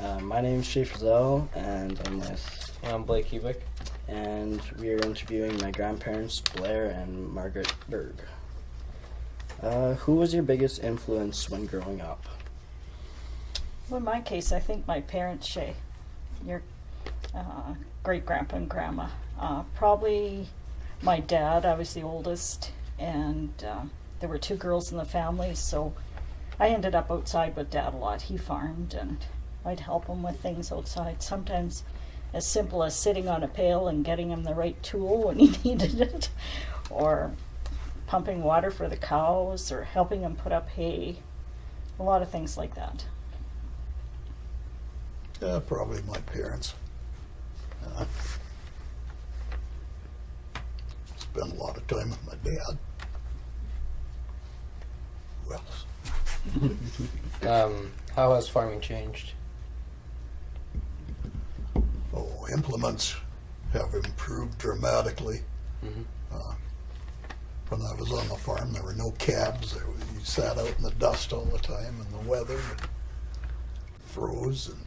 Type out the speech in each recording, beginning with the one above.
My name's Shaye Frizzell, and I'm Blake Hubick. And we are interviewing my grandparents, Blair and Margaret Berg. Who was your biggest influence when growing up? Well, in my case, I think my parents, Shaye, your great-grandpa and grandma. Probably my dad. I was the oldest, and there were 2 girls in the family, so I ended up outside with Dad a lot. He farmed, and I'd help him with things outside. Sometimes as simple as sitting on a pail and getting him the right tool when he needed it, or pumping water for the cows, or helping him put up hay. A lot of things like that. Probably my parents. Spent a lot of time with my dad. Who else? How has farming changed? Implements have improved dramatically. Mm-hmm. When I was on the farm, there were no cabs. You sat out in the dust all the time, and the weather froze and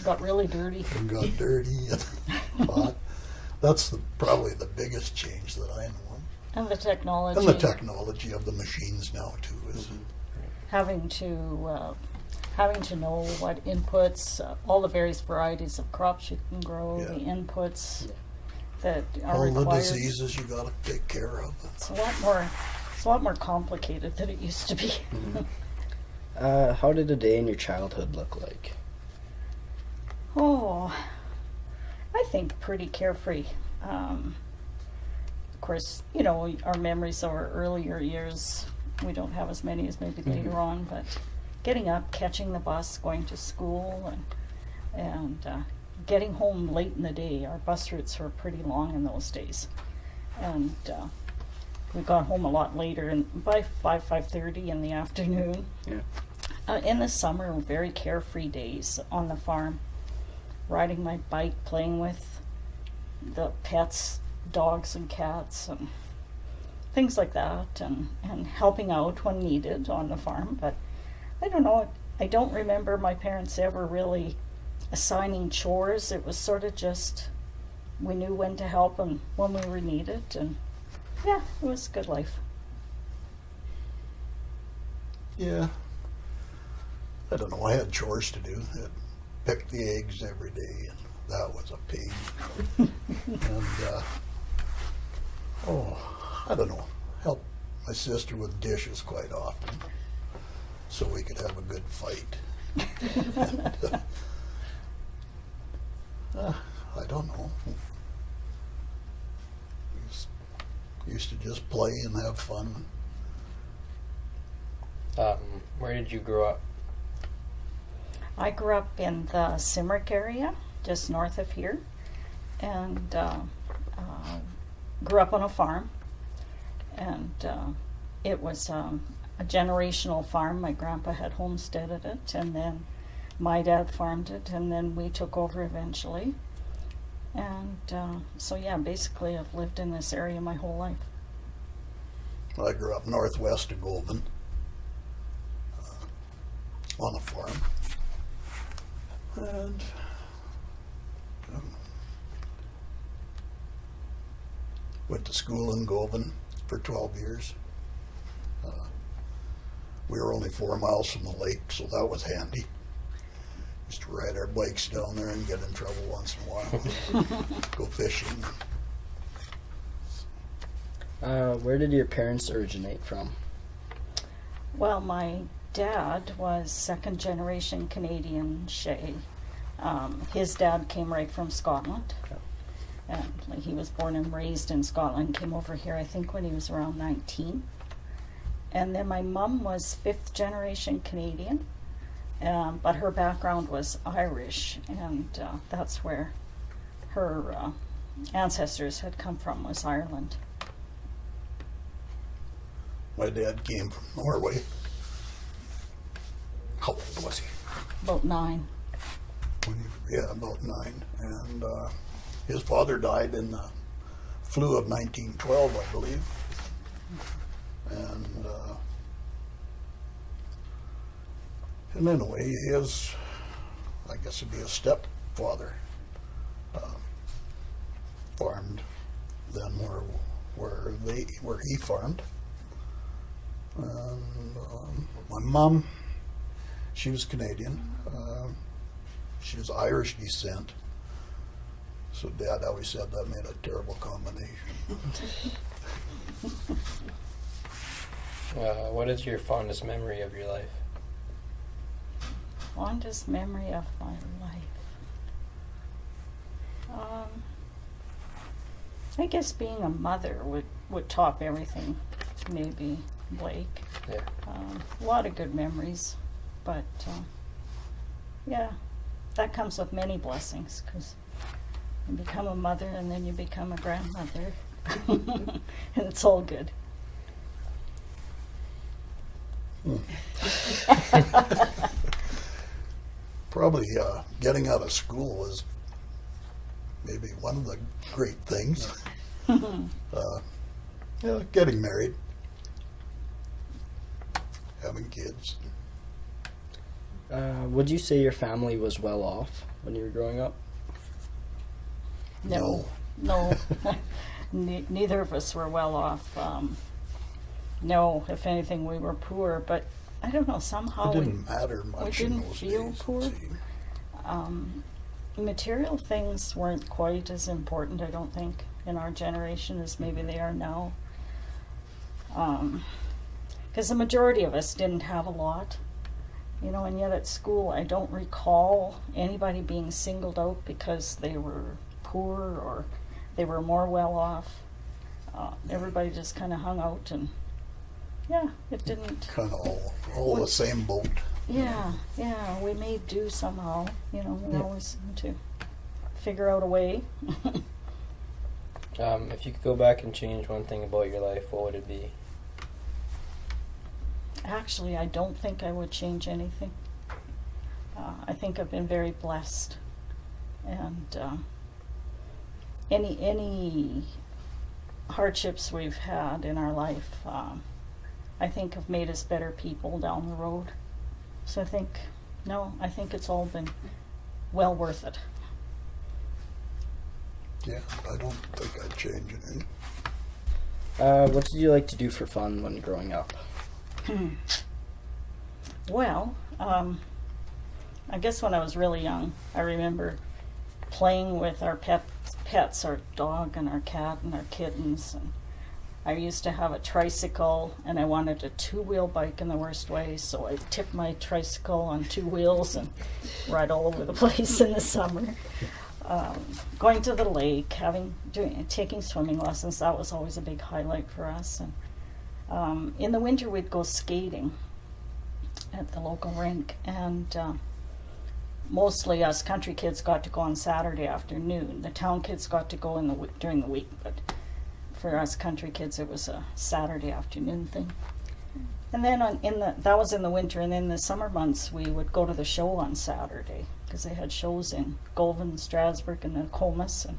Got really dirty. and got dirty and hot. That's probably the biggest change that I know of. And the technology. And the technology of the machines now too is. Mm-hmm. Having to know what inputs, all the various varieties of crops you can grow, the inputs that are All required. the diseases you got to take care of. It's a lot more complicated than it used to be. Mm-hmm. How did a day in your childhood look like? Oh, I think pretty carefree. Of course, our memories of our earlier years, we don't have as many as maybe later on, but getting up, catching the bus, going to school, and getting home late in the day. Our bus routes were pretty long in those days. And we got home a lot later, and by 5:30 in the afternoon. Yeah. In the summer, very carefree days on the farm, riding my bike, playing with the pets, dogs and cats, and things like that, and helping out when needed on the farm. But I don't know, I don't remember my parents ever really assigning chores. It was sort of just, we knew when to help and when we were needed, and yeah, it was a good life. Yeah. I don't know, I had chores to do. I'd pick the eggs every day, and that was a pain. And, I don't know, help my sister with dishes quite often so we could have a good fight. And, I don't know. Used to just play and have fun. Where did you grow up? I grew up in the Simrick area, just north of here, and grew up on a farm. And it was a generational farm. My grandpa had homesteaded it, and then my dad farmed it, and then we took over eventually. And so yeah, basically I've lived in this area my whole life. I grew up northwest of Goulburn on a farm. And went to school in Goulburn for 12 years. We were only 4 miles from the lake, so that was handy. Used to ride our bikes down there and get in trouble once in a while. Go fishing. Where did your parents originate from? Well, my dad was second-generation Canadian Shaye. His dad came right from Scotland. And he was born and raised in Scotland, came over here I think when he was around 19. And then my mom was 5th-generation Canadian, but her background was Irish, and that's where her ancestors had come from, was Ireland. My dad came from Norway. How old was he? About 9. Yeah, about 9. And his father died in the flu of 1912, I believe. And anyway, his I guess it'd be a stepfather, farmed then where he farmed. And my mom, she was Canadian. She was Irish descent. So Dad always said that made a terrible combination. What is your fondest memory of your life? Fondest memory of my life. I guess being a mother would top everything, maybe, Blake. Yeah. A lot of good memories, but yeah, that comes with many blessings, because you become a mother and then you become a grandmother, and it's all good. Probably getting out of school was maybe one of the great things. Yeah, getting married, having kids. Would you say your family was well off when you were growing up? No. Neither of us were well off. No, if anything, we were poor, but I don't know, somehow It didn't matter much in didn't those feel days, it poor. seemed. Material things weren't quite as important, I don't think, in our generation as maybe they are now. Because the majority of us didn't have a lot, you know, and yet at school I don't recall anybody being singled out because they were poor or they were more well off. Everybody just kind of hung out, and yeah, it didn't. Kind of all the same boat. Yeah, we made do somehow. You know, we always had to figure out a way. If you could go back and change one thing about your life, what would it be? Actually, I don't think I would change anything. I think I've been very blessed, and any hardships we've had in our life, I think have made us better people down the road. So I think it's all been well worth it. Yeah, I don't think I'd change anything. What did you like to do for fun when growing up? Well, I guess when I was really young, I remember playing with our pets, our dog and our cat and our kittens. And I used to have a tricycle, and I wanted a two-wheel bike in the worst way, so I tipped my tricycle on two wheels and ride all over the place in the summer. Going to the lake, taking swimming lessons, that was always a big highlight for us. And in the winter, we'd go skating at the local rink, and mostly us country kids got to go on Saturday afternoon. The town kids got to go during the week, but for us country kids, it was a Saturday afternoon thing. And then that was in the winter, and in the summer months, we would go to the show on Saturday, because they had shows in Govan, Strasbourg, and Nokomis. And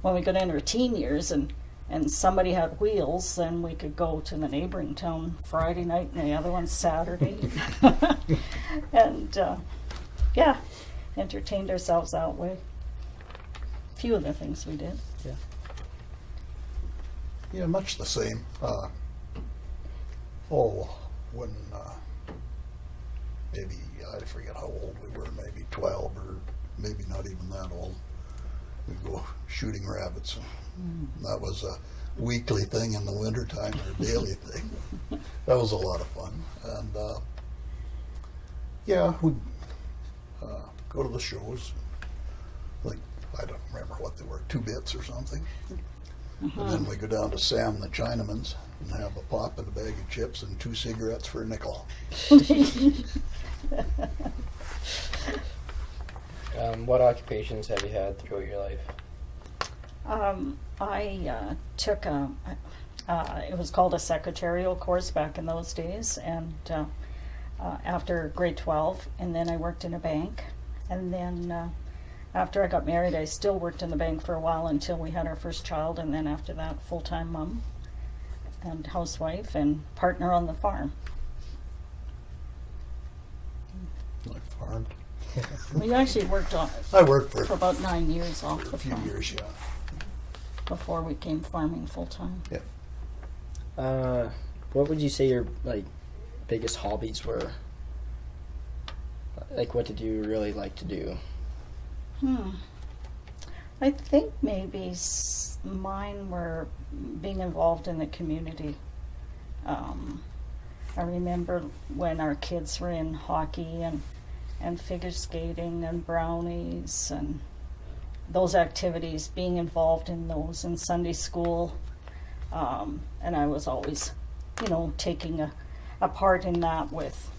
when we got into our teen years and somebody had wheels, then we could go to the neighboring town Friday night and the other one Saturday. And yeah, entertained ourselves that way. A few of the things we did. Yeah. Yeah, much the same. When maybe, I forget how old we were, maybe 12 or maybe not even that old, we'd go shooting rabbits. That was a weekly thing in the wintertime, or a daily thing. That was a lot of fun. And yeah, we'd go to the shows. Like, I don't remember what they were, 2 bits or something. And then we go down to Sam the Chinaman's and have a pop and a bag of chips and 2 cigarettes for a nickel. What occupations have you had throughout your life? I took it was called a secretarial course back in those days, and after grade 12, and then I worked in a bank, and then after I got married, I still worked in the bank for a while until we had our first child, and then after that, full-time mom and housewife and partner on the farm. I farmed. Well, you actually worked on it I worked for for about 9 years off a the few farm years, yeah. before we came farming full time. What would you say your like biggest hobbies were? Like, what did you really like to do? I think maybe mine were being involved in the community. I remember when our kids were in hockey and figure skating and brownies and those activities, being involved in those in Sunday school. And I was always, taking a part in that with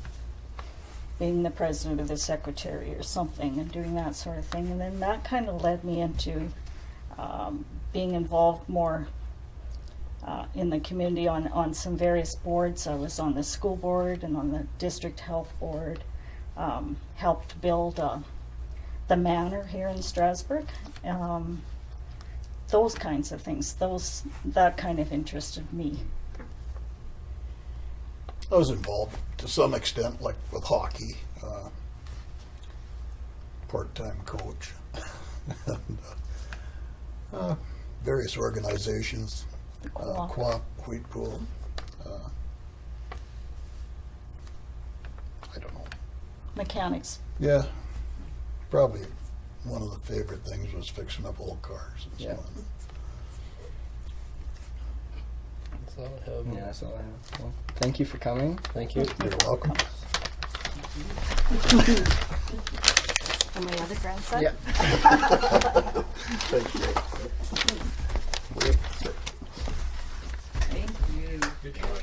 being the president or the secretary or something and doing that sort of thing. And then that kind of led me into being involved more in the community on some various boards. I was on the school board and on the district health board, helped build the manor here in Strasbourg. Those kinds of things, that kind of interested me. I was involved to some extent, like with hockey, part-time coach, and, various organizations, Co-op, Wheat Pool. I don't know. Mechanics. Yeah, probably one of the favorite things was fixing up old cars and Yeah. so on. That's all I have. Yeah, that's all I have. Well, thank you for coming. Thank you. You're welcome. And my other grandson? Yeah. Thank you. Thank you. Good job.